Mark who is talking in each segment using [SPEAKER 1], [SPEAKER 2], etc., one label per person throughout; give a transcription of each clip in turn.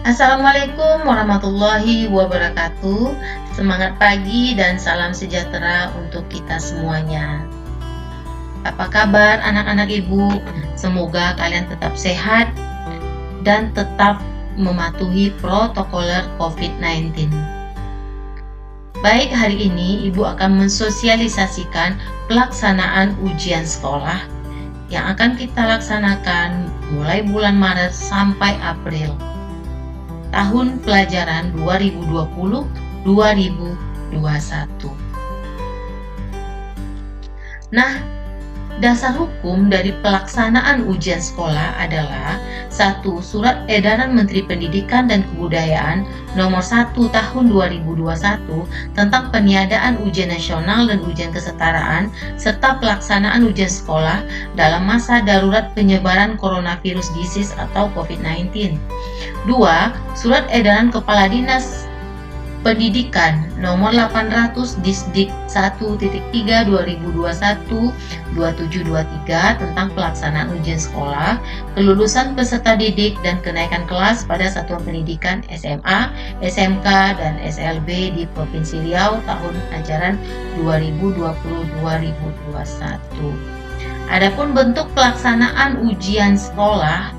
[SPEAKER 1] Assalamualaikum warahmatullahi wabarakatuh. Semangat pagi dan salam sejahtera untuk kita semuanya. Apa kabar anak-anak ibu? Semoga kalian tetap sehat dan tetap mematuhi protokoler COVID-19. Baik, hari ini ibu akan mensosialisasikan pelaksanaan ujian sekolah yang akan kita laksanakan mulai bulan Maret sampai April tahun pelajaran 2020-2021. Nah, dasar hukum dari pelaksanaan ujian sekolah adalah 1. Surat Edaran Menteri Pendidikan dan Kebudayaan Nomor 1 Tahun 2021 tentang peniadaan ujian nasional dan ujian kesetaraan serta pelaksanaan ujian sekolah dalam masa darurat penyebaran coronavirus disease atau COVID-19. 2. Surat Edaran Kepala Dinas Pendidikan Nomor 800 Disdik 1.3/2021-2723 tentang pelaksanaan ujian sekolah, kelulusan peserta didik dan kenaikan kelas pada satuan pendidikan SMA, SMK, dan SLB di Provinsi Riau tahun ajaran 2020-2021. Adapun bentuk pelaksanaan ujian sekolah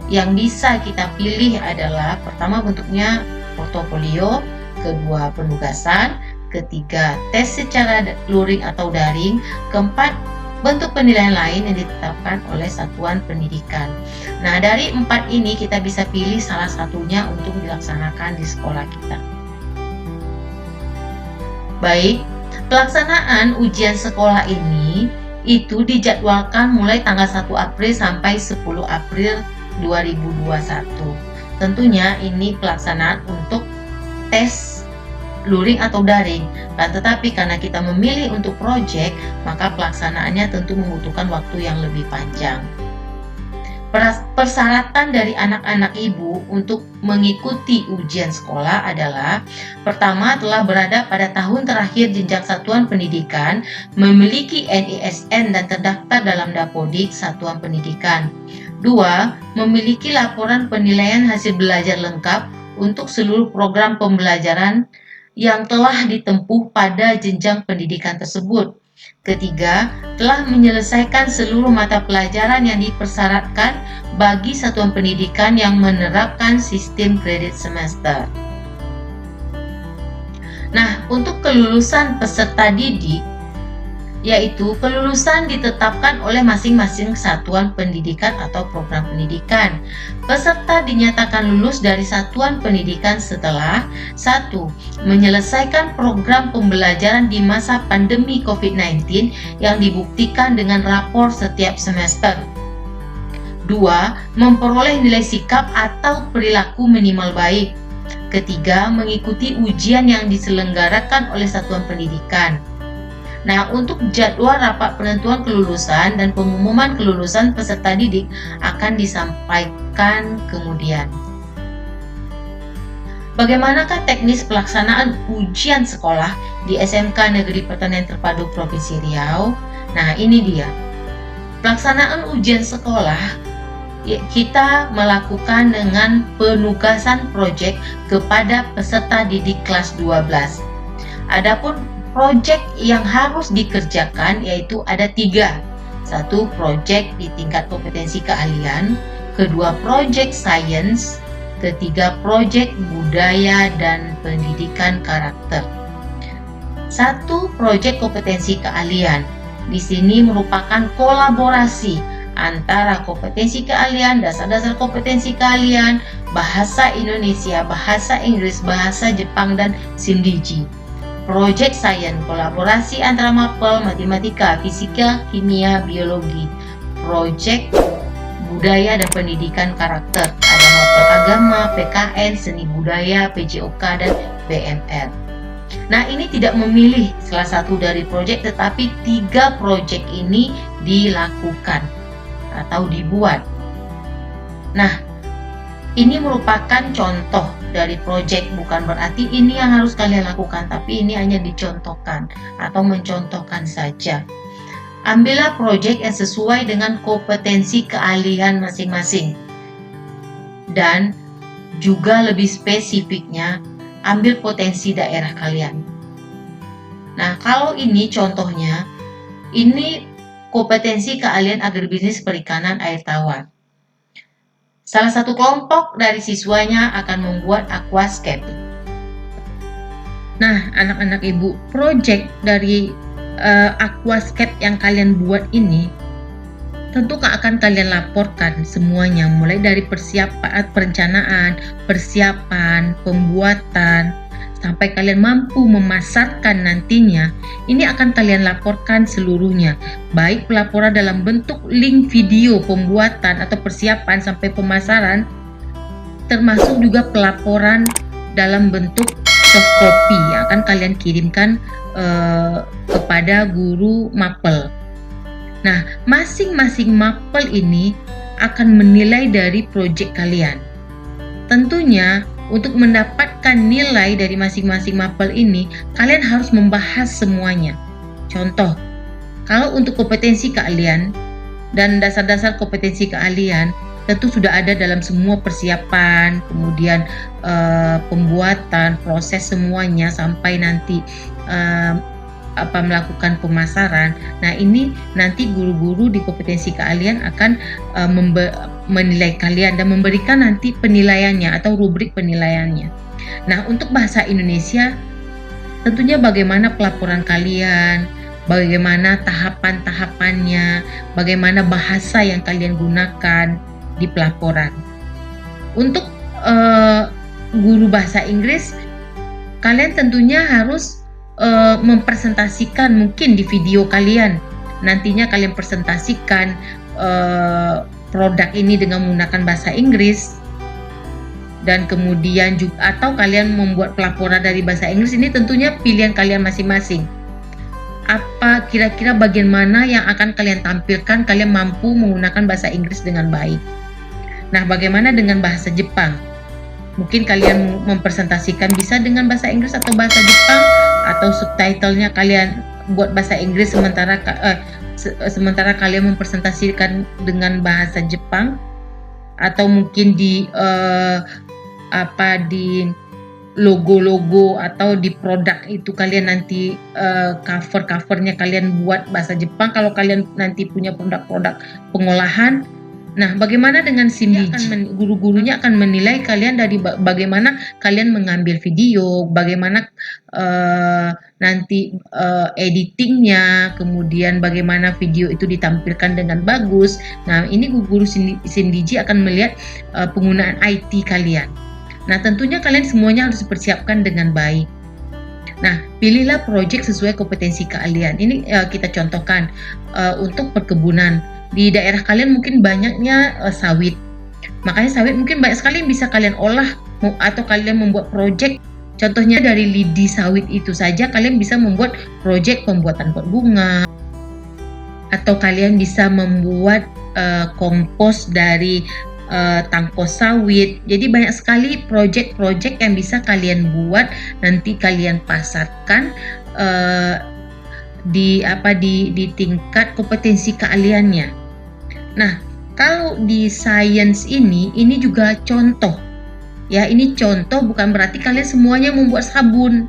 [SPEAKER 1] yang bisa kita pilih adalah pertama bentuknya portofolio, kedua penugasan, ketiga tes secara luring atau daring, keempat bentuk penilaian lain yang ditetapkan oleh satuan pendidikan. Nah, dari 4 ini kita bisa pilih salah satunya untuk dilaksanakan di sekolah kita. Baik, pelaksanaan ujian sekolah ini itu dijadwalkan mulai tanggal 1 April sampai 10 April 2021. Tentunya ini pelaksanaan untuk tes luring atau daring. Tetapi karena kita memilih untuk proyek, maka pelaksanaannya tentu membutuhkan waktu yang lebih panjang. Persyaratan dari anak-anak ibu untuk mengikuti ujian sekolah adalah pertama telah berada pada tahun terakhir jenjang satuan pendidikan, memiliki NISN dan terdaftar dalam Dapodik Satuan Pendidikan. 2. Memiliki laporan penilaian hasil belajar lengkap untuk seluruh program pembelajaran yang telah ditempuh pada jenjang pendidikan tersebut. Ketiga, telah menyelesaikan seluruh mata pelajaran yang dipersyaratkan bagi satuan pendidikan yang menerapkan sistem kredit semester. Nah, untuk kelulusan peserta didik, yaitu kelulusan ditetapkan oleh masing-masing satuan pendidikan atau program pendidikan. Peserta dinyatakan lulus dari satuan pendidikan setelah 1. Menyelesaikan program pembelajaran di masa pandemi COVID-19 yang dibuktikan dengan rapor setiap semester. 2. Memperoleh nilai sikap atau perilaku minimal baik. Ketiga, mengikuti ujian yang diselenggarakan oleh satuan pendidikan. Nah, untuk jadwal rapat penentuan kelulusan dan pengumuman kelulusan peserta didik akan disampaikan kemudian. Bagaimanakah teknis pelaksanaan ujian sekolah di SMK Negeri Pertanian Terpadu Provinsi Riau? Nah, ini dia. Pelaksanaan ujian sekolah kita melakukan dengan penugasan proyek kepada peserta didik kelas 12. Adapun proyek yang harus dikerjakan yaitu ada 3. 1. Proyek di tingkat kompetensi keahlian, kedua proyek sains, ketiga proyek budaya dan pendidikan karakter. 1. Proyek kompetensi keahlian. Di sini merupakan kolaborasi antara kompetensi keahlian, dasar-dasar kompetensi keahlian, bahasa Indonesia, bahasa Inggris, bahasa Jepang, dan Sindiji. Project Sains, kolaborasi antara mapel, matematika, fisika, kimia, biologi. Project budaya dan pendidikan karakter, ada mapel agama, PKN, seni budaya, PJOK, dan BMR. Nah, ini tidak memilih salah satu dari proyek, tetapi 3 proyek ini dilakukan atau dibuat. Nah, ini merupakan contoh dari proyek, bukan berarti ini yang harus kalian lakukan, tapi ini hanya dicontohkan atau mencontohkan saja. Ambillah proyek yang sesuai dengan kompetensi keahlian masing-masing dan juga lebih spesifiknya ambil potensi daerah kalian. Nah, kalau ini contohnya, ini kompetensi keahlian agribisnis perikanan air tawar. Salah satu kelompok dari siswanya akan membuat aquascape. Nah, anak-anak ibu, project dari aquascape yang kalian buat ini tentu akan kalian laporkan semuanya, mulai dari perencanaan, persiapan, pembuatan, sampai kalian mampu memasarkan nantinya. Ini akan kalian laporkan seluruhnya, baik pelaporan dalam bentuk link video pembuatan atau persiapan sampai pemasaran, termasuk juga pelaporan dalam bentuk soft copy yang akan kalian kirimkan kepada guru mapel. Nah, masing-masing mapel ini akan menilai dari proyek kalian. Tentunya, untuk mendapatkan nilai dari masing-masing mapel ini, kalian harus membahas semuanya. Contoh, kalau untuk kompetensi keahlian dan dasar-dasar kompetensi keahlian, tentu sudah ada dalam semua persiapan, kemudian pembuatan, proses semuanya sampai nanti melakukan pemasaran. Nah, ini nanti guru-guru di kompetensi keahlian akan menilai kalian dan memberikan nanti penilaiannya atau rubrik penilaiannya. Nah, untuk bahasa Indonesia tentunya bagaimana pelaporan kalian, bagaimana tahapan-tahapannya, bagaimana bahasa yang kalian gunakan di pelaporan. Untuk guru bahasa Inggris, kalian tentunya harus mempresentasikan mungkin di video kalian. Nantinya kalian presentasikan produk ini dengan menggunakan bahasa Inggris, dan kemudian juga atau kalian membuat pelaporan dari bahasa Inggris. Ini tentunya pilihan kalian masing-masing. Apa kira-kira bagian mana yang akan kalian tampilkan, kalian mampu menggunakan bahasa Inggris dengan baik. Nah, bagaimana dengan bahasa Jepang? Mungkin kalian mempresentasikan bisa dengan bahasa Inggris atau bahasa Jepang, atau subtitlenya kalian buat bahasa Inggris sementara kalian mempresentasikan dengan bahasa Jepang, atau mungkin di logo-logo atau di produk itu kalian nanti covernya kalian buat bahasa Jepang kalau kalian nanti punya produk-produk pengolahan. Nah, bagaimana dengan SIMDIJ? Guru-gurunya akan menilai kalian dari bagaimana kalian mengambil video, bagaimana nanti editingnya, kemudian bagaimana video itu ditampilkan dengan bagus. Nah, ini guru SIMDIJ akan melihat penggunaan IT kalian. Nah, tentunya kalian semuanya harus dipersiapkan dengan baik. Nah, pilihlah proyek sesuai kompetensi keahlian. Ini kita contohkan untuk perkebunan. Di daerah kalian mungkin banyaknya sawit. Makanya sawit mungkin banyak sekali yang bisa kalian olah, atau kalian membuat proyek. Contohnya dari lidi sawit itu saja kalian bisa membuat proyek pembuatan pot bunga, atau kalian bisa membuat kompos dari tangkos sawit. Jadi banyak sekali proyek-proyek yang bisa kalian buat, nanti kalian pasarkan di tingkat kompetensi keahliannya. Nah, kalau di sains ini juga contoh. Ya, ini contoh, bukan berarti kalian semuanya membuat sabun.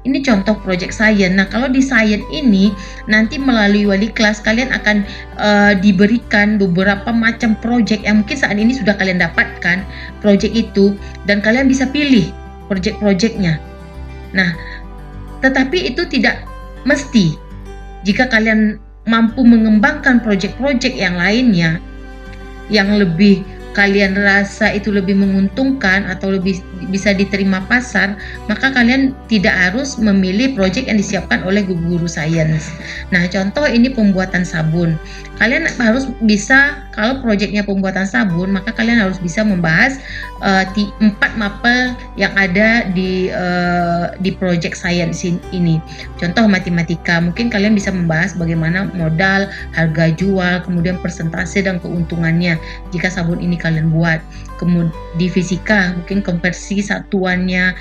[SPEAKER 1] Ini contoh proyek sains. Nah, kalau di sains ini nanti melalui wali kelas kalian akan diberikan beberapa macam proyek yang mungkin saat ini sudah kalian dapatkan proyek itu, dan kalian bisa pilih proyek-proyeknya. Nah, tetapi itu tidak mesti. Jika kalian mampu mengembangkan proyek-proyek yang lainnya yang lebih kalian rasa itu lebih menguntungkan atau lebih bisa diterima pasar, maka kalian tidak harus memilih proyek yang disiapkan oleh guru sains. Nah, contoh ini pembuatan sabun. Kalian harus bisa, kalau proyeknya pembuatan sabun, maka kalian harus bisa membahas 4 mapel yang ada di proyek sains ini. Contoh matematika, mungkin kalian bisa membahas bagaimana modal, harga jual, kemudian persentase dan keuntungannya jika sabun ini kalian buat. Kemudian di fisika mungkin konversi satuannya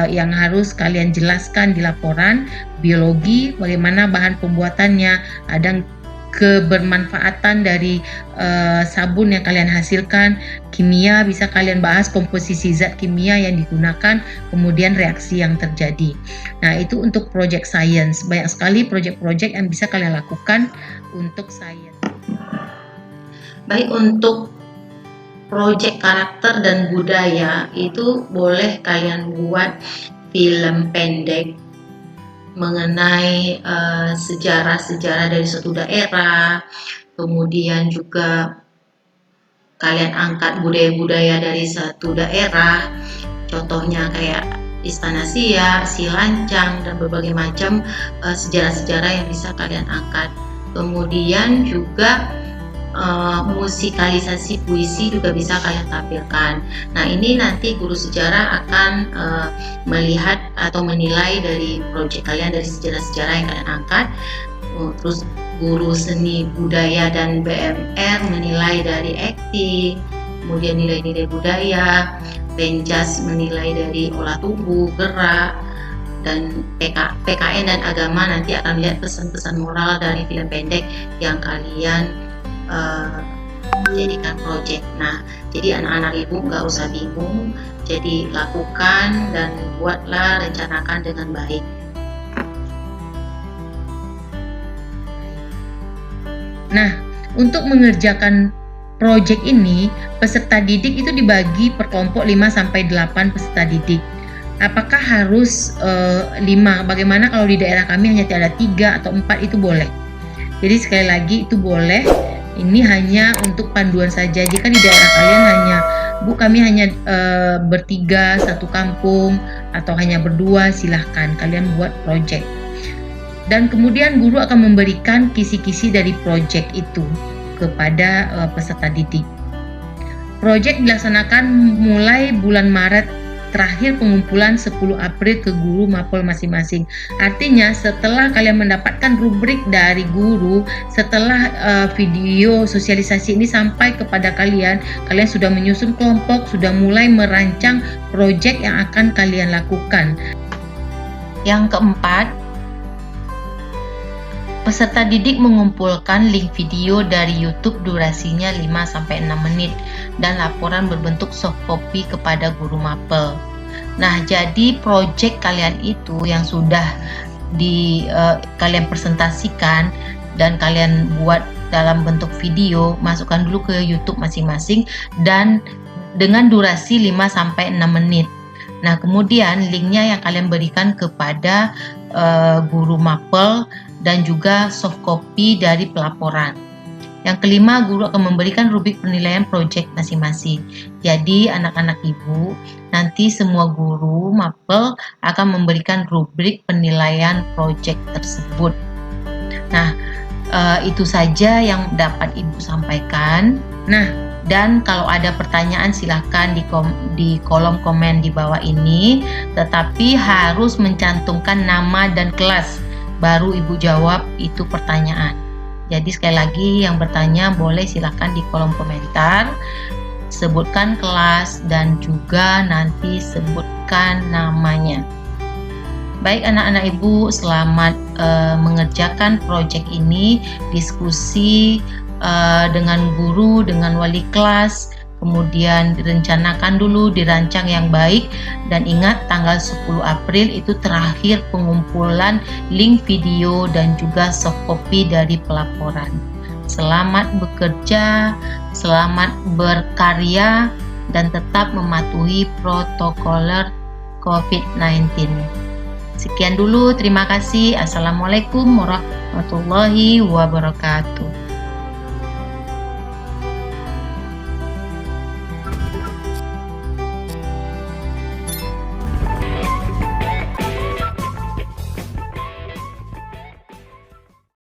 [SPEAKER 1] yang harus kalian jelaskan di laporan. Biologi, bagaimana bahan pembuatannya, ada kebermanfaatan dari sabun yang kalian hasilkan. Kimia bisa kalian bahas komposisi zat kimia yang digunakan, kemudian reaksi yang terjadi. Nah, itu untuk project science. Banyak sekali project-project yang bisa kalian lakukan untuk science. Baik, untuk project karakter dan budaya itu boleh kalian buat film pendek mengenai sejarah-sejarah dari suatu daerah, kemudian juga kalian angkat budaya-budaya dari satu daerah, contohnya kayak Istana Siak, Silancang, dan berbagai macam sejarah-sejarah yang bisa kalian angkat. Kemudian juga musikalisasi puisi juga bisa kalian tampilkan. Nah, ini nanti guru sejarah akan melihat atau menilai dari proyek kalian, dari sejarah-sejarah yang kalian angkat. Terus guru seni budaya dan BMR menilai dari akting, kemudian nilai-nilai budaya. Penjas menilai dari olah tubuh, gerak, dan PKN dan agama nanti akan lihat pesan-pesan moral dari film pendek yang kalian jadikan project. Nah, jadi anak-anak ibu nggak usah bingung, jadi lakukan dan buatlah, rencanakan dengan baik. Nah, untuk mengerjakan project ini, peserta didik itu dibagi per kelompok 5-8 peserta didik. Apakah harus 5? Bagaimana kalau di daerah kami hanya ada 3 atau 4, itu boleh. Jadi sekali lagi itu boleh. Ini hanya untuk panduan saja. Jika di daerah kalian kami hanya bertiga satu kampung atau hanya berdua, silahkan kalian buat project. Dan kemudian guru akan memberikan kisi-kisi dari project itu kepada peserta didik. Project dilaksanakan mulai bulan Maret, terakhir pengumpulan 10 April ke guru mapel masing-masing. Artinya setelah kalian mendapatkan rubrik dari guru, setelah video sosialisasi ini sampai kepada kalian sudah menyusun kelompok, sudah mulai merancang project yang akan kalian lakukan. Yang keempat, peserta didik mengumpulkan link video dari YouTube durasinya 5-6 menit dan laporan berbentuk soft copy kepada guru mapel. Nah, jadi project kalian itu yang sudah kalian presentasikan dan kalian buat dalam bentuk video, masukkan dulu ke YouTube masing-masing dan dengan durasi 5-6 menit. Nah, kemudian linknya yang kalian berikan kepada guru mapel dan juga soft copy dari pelaporan. Yang kelima, guru akan memberikan rubrik penilaian project masing-masing. Jadi anak-anak ibu, nanti semua guru mapel akan memberikan rubrik penilaian project tersebut. Nah, itu saja yang dapat ibu sampaikan. Nah, dan kalau ada pertanyaan silahkan di kolom komen di bawah ini, tetapi harus mencantumkan nama dan kelas, baru ibu jawab itu pertanyaan. Jadi sekali lagi yang bertanya boleh silahkan di kolom komentar, sebutkan kelas dan juga nanti sebutkan namanya. Baik anak-anak ibu, selamat mengerjakan proyek ini, diskusi dengan guru, dengan wali kelas, kemudian direncanakan dulu, dirancang yang baik, dan ingat tanggal 10 April itu terakhir pengumpulan link video dan juga soft copy dari pelaporan. Selamat bekerja, selamat berkarya, dan tetap mematuhi protokol COVID-19. Sekian dulu, terima kasih. Assalamualaikum warahmatullahi wabarakatuh.